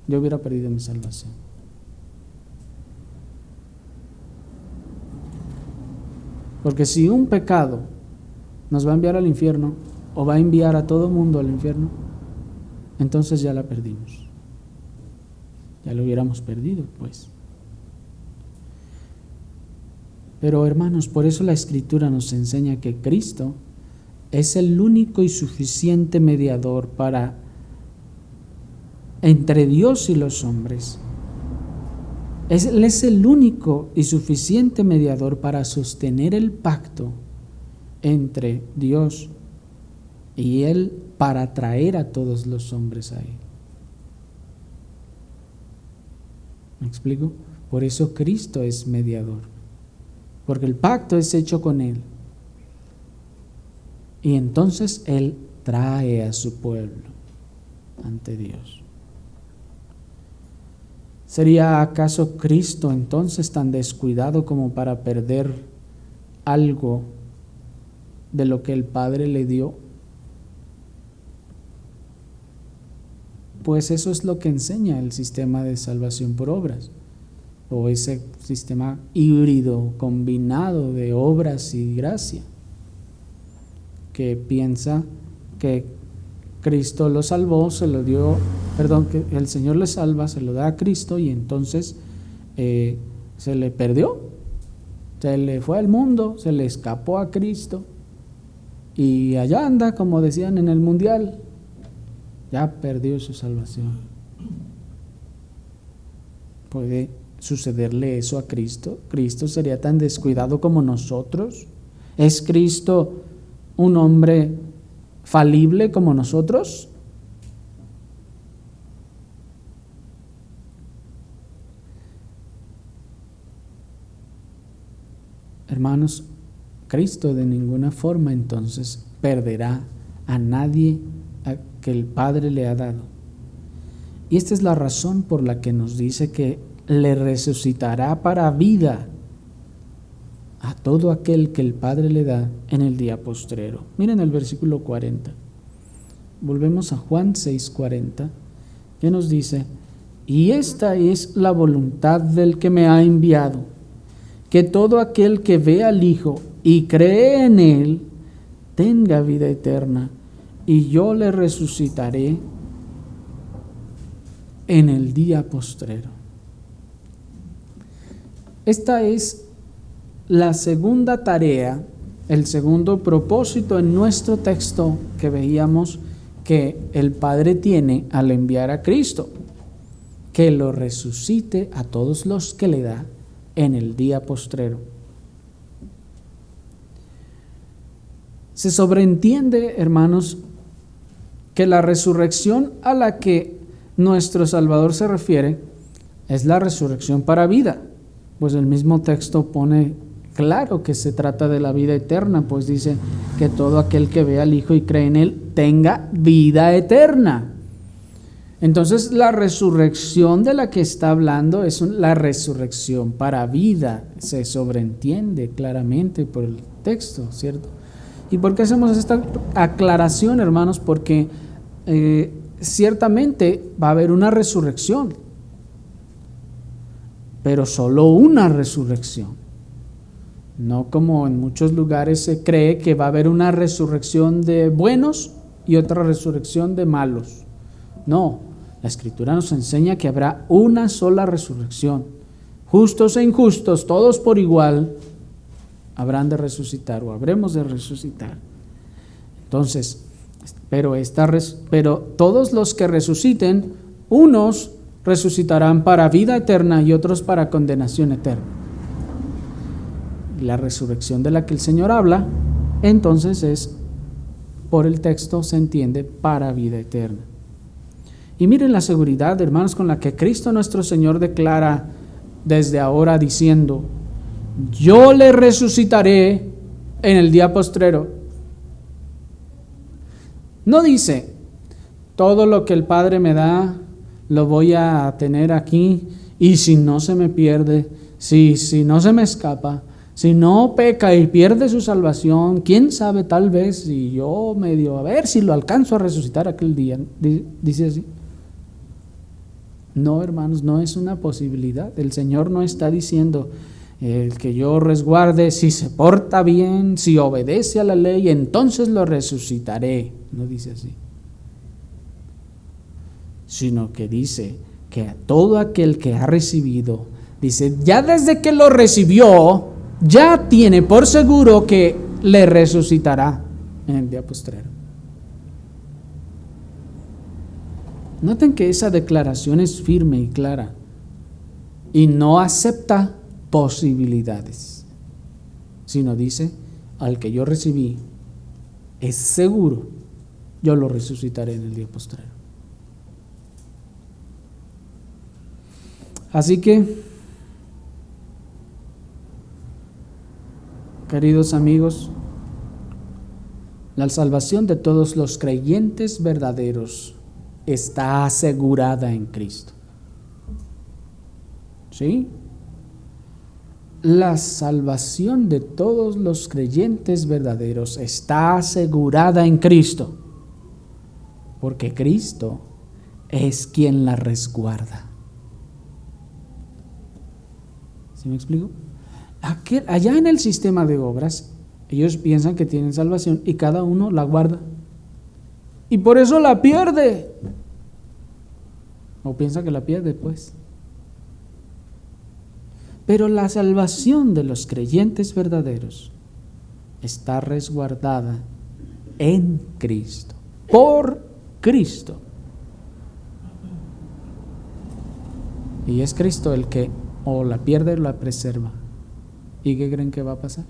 S1: yo hubiera perdido mi salvación. Porque si un pecado nos va a enviar al infierno o va a enviar a todo mundo al infierno, entonces ya la perdimos. Ya lo hubiéramos perdido, pues. Pero hermanos, por eso la Escritura nos enseña que Cristo es el único y suficiente mediador entre Dios y los hombres. Él es el único y suficiente mediador para sostener el pacto entre Dios y Él, para traer a todos los hombres a Él. ¿Me explico? Por eso Cristo es mediador, porque el pacto es hecho con Él. Y entonces Él trae a su pueblo ante Dios. ¿Sería acaso Cristo entonces tan descuidado como para perder algo de lo que el Padre le dio? Pues eso es lo que enseña el sistema de salvación por obras, o ese sistema híbrido combinado de obras y gracia, que piensa que Cristo lo salvó, que el Señor le salva, se lo da a Cristo y entonces se le perdió, se le fue al mundo, se le escapó a Cristo y allá anda, como decían en el mundial, ya perdió su salvación. ¿Puede sucederle eso a Cristo? ¿Cristo sería tan descuidado como nosotros? ¿Es Cristo un hombre falible como nosotros? Hermanos, Cristo de ninguna forma entonces perderá a nadie que el Padre le ha dado. Y esta es la razón por la que nos dice que le resucitará para vida a todo aquel que el Padre le da en el día postrero. Miren el versículo 40. Volvemos a Juan 6:40, que nos dice: y esta es la voluntad del que me ha enviado, que todo aquel que ve al Hijo y cree en Él tenga vida eterna, y yo le resucitaré en el día postrero. Esta es la segunda tarea, el segundo propósito en nuestro texto que veíamos que el Padre tiene al enviar a Cristo, que lo resucite a todos los que le da en el día postrero. Se sobreentiende, hermanos, que la resurrección a la que nuestro Salvador se refiere es la resurrección para vida, pues el mismo texto pone claro que se trata de la vida eterna, pues dice que todo aquel que ve al Hijo y cree en Él tenga vida eterna. Entonces la resurrección de la que está hablando es la resurrección para vida, se sobreentiende claramente por el texto, ¿cierto? ¿Y por qué hacemos esta aclaración, hermanos? Porque ciertamente va a haber una resurrección, pero solo una resurrección. No como en muchos lugares se cree que va a haber una resurrección de buenos y otra resurrección de malos. No, la Escritura nos enseña que habrá una sola resurrección. Justos e injustos, todos por igual, habrán de resucitar o habremos de resucitar. Entonces, pero todos los que resuciten, unos resucitarán para vida eterna y otros para condenación eterna. La resurrección de la que el Señor habla, entonces es, por el texto se entiende, para vida eterna. Y miren la seguridad, hermanos, con la que Cristo nuestro Señor declara desde ahora diciendo: yo le resucitaré en el día postrero. No dice: todo lo que el Padre me da lo voy a tener aquí, y si no se me pierde, si no se me escapa, si no peca y pierde su salvación, quién sabe, tal vez si yo medio, a ver si lo alcanzo a resucitar aquel día. Dice así. No, hermanos, no es una posibilidad. El Señor no está diciendo: el que yo resguarde, si se porta bien, si obedece a la ley, entonces lo resucitaré. No dice así. Sino que dice que a todo aquel que ha recibido, dice, ya desde que lo recibió, ya tiene por seguro que le resucitará en el día postrero. Noten que esa declaración es firme y clara y no acepta posibilidades, sino dice: al que yo recibí, es seguro, yo lo resucitaré en el día postrero. Así que, queridos amigos, la salvación de todos los creyentes verdaderos está asegurada en Cristo. ¿Sí? La salvación de todos los creyentes verdaderos está asegurada en Cristo, porque Cristo es quien la resguarda. ¿Sí me explico? Allá en el sistema de obras, ellos piensan que tienen salvación y cada uno la guarda, y por eso la pierde, o piensa que la pierde, pues. Pero la salvación de los creyentes verdaderos está resguardada en Cristo, por Cristo. Y es Cristo el que o la pierde o la preserva. ¿Y qué creen que va a pasar?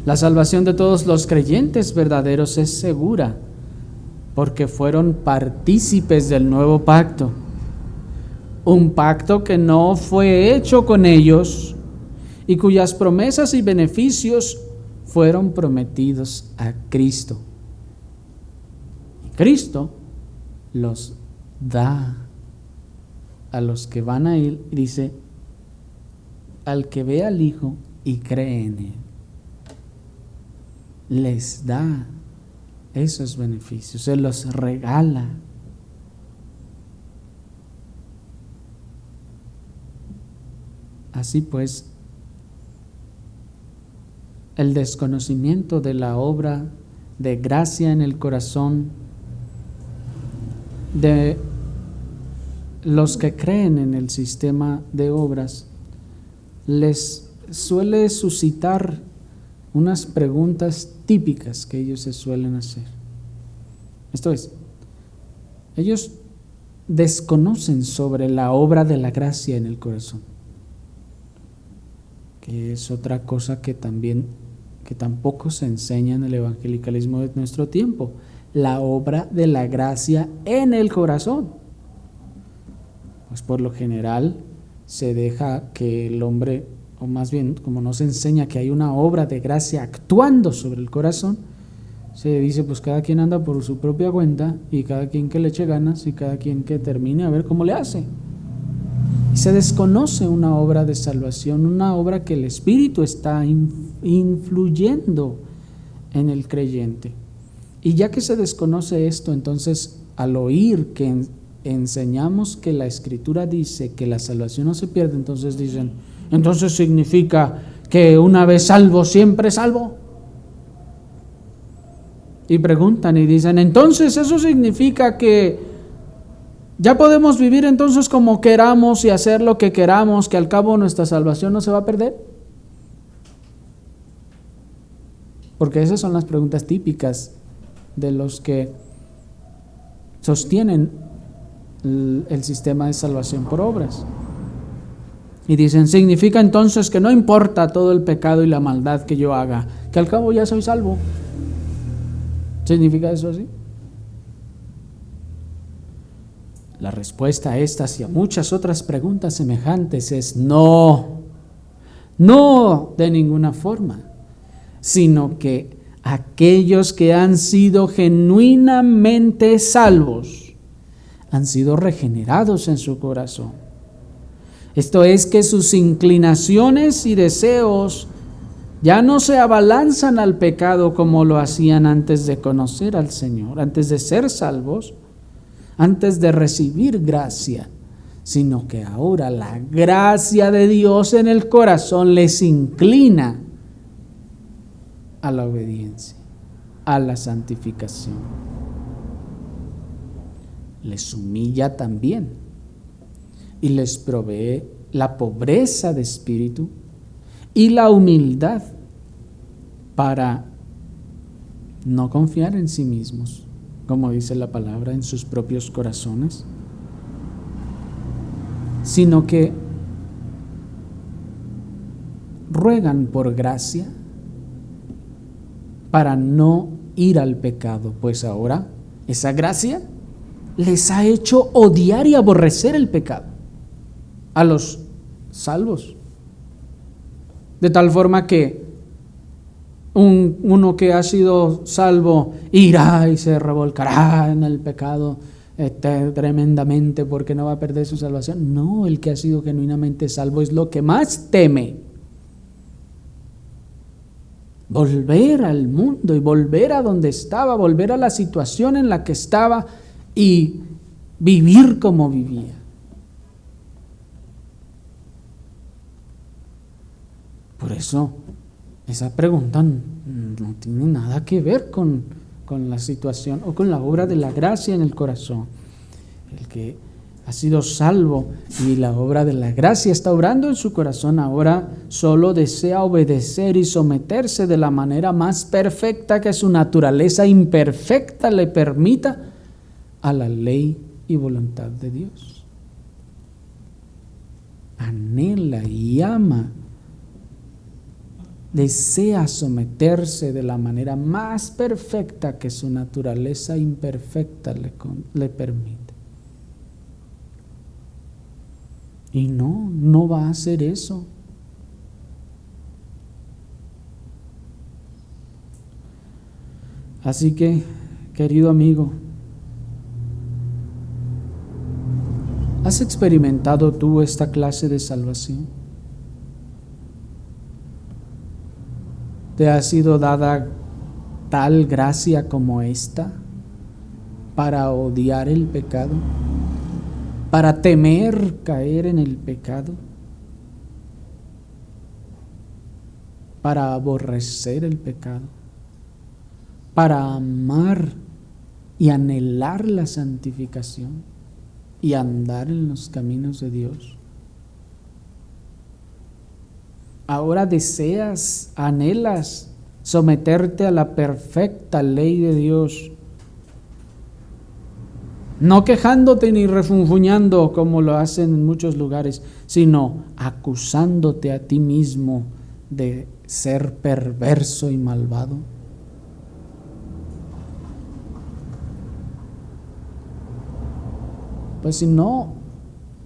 S1: La salvación de todos los creyentes verdaderos es segura, porque fueron partícipes del nuevo pacto. Un pacto que no fue hecho con ellos y cuyas promesas y beneficios fueron prometidos a Cristo. Cristo los da a los que van a Él, y dice, al que ve al Hijo y cree en Él, les da esos beneficios, se los regala. Así pues, el desconocimiento de la obra de gracia en el corazón de los que creen en el sistema de obras les suele suscitar unas preguntas típicas que ellos se suelen hacer. Esto es, ellos desconocen sobre la obra de la gracia en el corazón, que es otra cosa que tampoco se enseña en el evangelicalismo de nuestro tiempo, la obra de la gracia en el corazón. Pues por lo general se deja que el hombre, o más bien como no se enseña que hay una obra de gracia actuando sobre el corazón, se dice pues cada quien anda por su propia cuenta y cada quien que le eche ganas y cada quien que termine a ver cómo le hace. Y se desconoce una obra de salvación, una obra que el Espíritu está influyendo en el creyente. Y ya que se desconoce esto, entonces al oír que enseñamos que la Escritura dice que la salvación no se pierde, entonces dicen, entonces significa que una vez salvo, siempre salvo. Y preguntan y dicen, entonces eso significa que ya podemos vivir entonces como queramos y hacer lo que queramos, que al cabo nuestra salvación no se va a perder. Porque esas son las preguntas típicas de los que sostienen el sistema de salvación por obras. Y dicen, significa entonces que no importa todo el pecado y la maldad que yo haga, que al cabo ya soy salvo. ¿Significa eso así? La respuesta a estas y a muchas otras preguntas semejantes es no, no de ninguna forma, sino que aquellos que han sido genuinamente salvos han sido regenerados en su corazón. Esto es que sus inclinaciones y deseos ya no se abalanzan al pecado como lo hacían antes de conocer al Señor, antes de ser salvos, antes de recibir gracia, sino que ahora la gracia de Dios en el corazón les inclina a la obediencia, a la santificación. Les humilla también y les provee la pobreza de espíritu y la humildad para no confiar en sí mismos, como dice la palabra, en sus propios corazones, sino que ruegan por gracia para no ir al pecado, pues ahora esa gracia les ha hecho odiar y aborrecer el pecado a los salvos, de tal forma que uno que ha sido salvo irá y se revolcará en el pecado tremendamente porque no va a perder su salvación. No, el que ha sido genuinamente salvo es lo que más teme: volver al mundo y volver a donde estaba, volver a la situación en la que estaba y vivir como vivía. Por eso esa pregunta no tiene nada que ver con la situación o con la obra de la gracia en el corazón. El que ha sido salvo y la obra de la gracia está obrando en su corazón, ahora solo desea obedecer y someterse de la manera más perfecta que su naturaleza imperfecta le permita a la ley y voluntad de Dios. Anhela y ama, desea someterse de la manera más perfecta que su naturaleza imperfecta le permite. Y no va a hacer eso. Así que, querido amigo, ¿Has experimentado tú esta clase de salvación? ¿Te ha sido dada tal gracia como esta para odiar el pecado, para temer caer en el pecado, para aborrecer el pecado, para amar y anhelar la santificación y andar en los caminos de Dios? Ahora deseas, anhelas someterte a la perfecta ley de Dios, no quejándote ni refunfuñando como lo hacen en muchos lugares, sino acusándote a ti mismo de ser perverso y malvado. Pues si no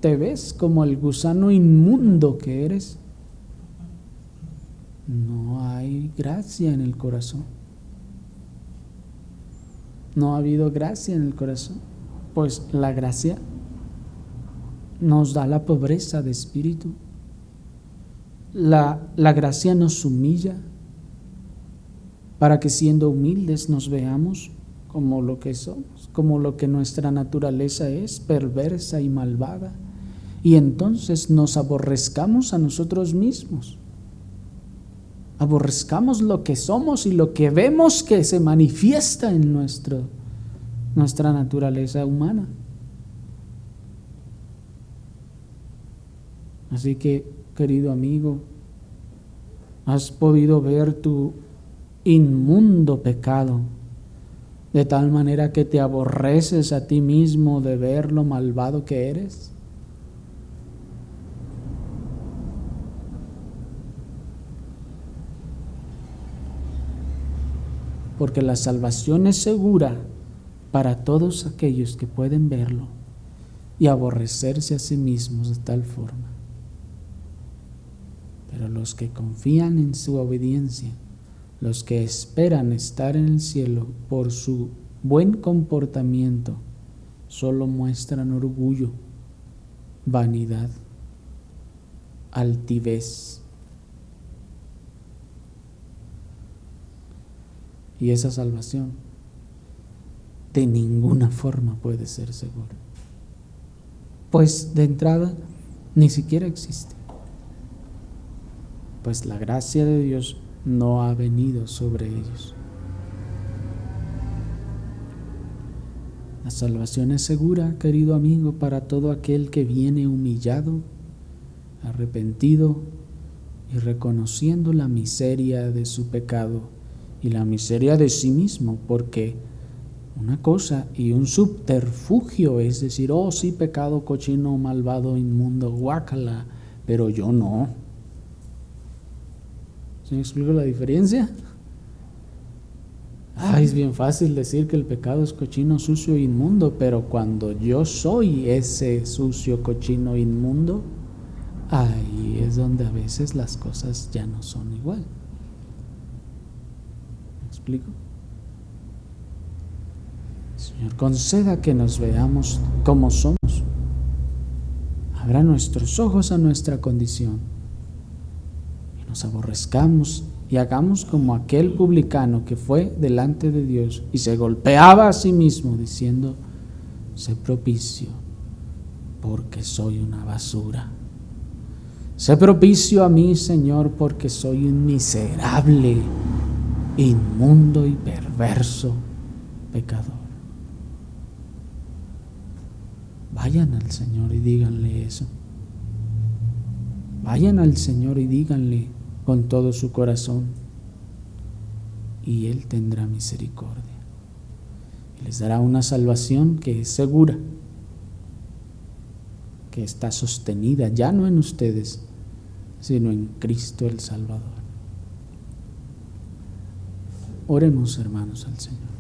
S1: te ves como el gusano inmundo que eres, no hay gracia en el corazón. No ha habido gracia en el corazón, pues la gracia nos da la pobreza de espíritu. La gracia nos humilla para que siendo humildes nos veamos como lo que somos, como lo que nuestra naturaleza es, perversa y malvada, y entonces nos aborrezcamos a nosotros mismos, aborrezcamos lo que somos y lo que vemos que se manifiesta en nuestra naturaleza humana. Así que, querido amigo, has podido ver tu inmundo pecado, de tal manera que te aborreces a ti mismo de ver lo malvado que eres. Porque la salvación es segura para todos aquellos que pueden verlo y aborrecerse a sí mismos de tal forma. Pero los que confían en su obediencia, los que esperan estar en el cielo por su buen comportamiento, solo muestran orgullo, vanidad, altivez. Y esa salvación de ninguna forma puede ser segura, pues de entrada ni siquiera existe, pues la gracia de Dios no ha venido sobre ellos. La salvación es segura, querido amigo, para todo aquel que viene humillado, arrepentido y reconociendo la miseria de su pecado y la miseria de sí mismo, porque una cosa y un subterfugio es decir, oh sí, pecado, cochino, malvado, inmundo, guácala, pero yo no. ¿Sí me explico la diferencia? Es bien fácil decir que el pecado es cochino, sucio e inmundo, pero cuando yo soy ese sucio, cochino, inmundo, ahí es donde a veces las cosas ya no son igual. ¿Me explico? Señor, conceda que nos veamos como somos. Abra nuestros ojos a nuestra condición y nos aborrezcamos y hagamos como aquel publicano que fue delante de Dios y se golpeaba a sí mismo diciendo, sé propicio porque soy una basura. Sé propicio a mí, Señor, porque soy un miserable, inmundo y perverso pecador. Vayan al Señor y díganle eso. Vayan al Señor y díganle con todo su corazón, y Él tendrá misericordia y les dará una salvación que es segura, que está sostenida ya no en ustedes, sino en Cristo el Salvador. Oremos, hermanos, al Señor.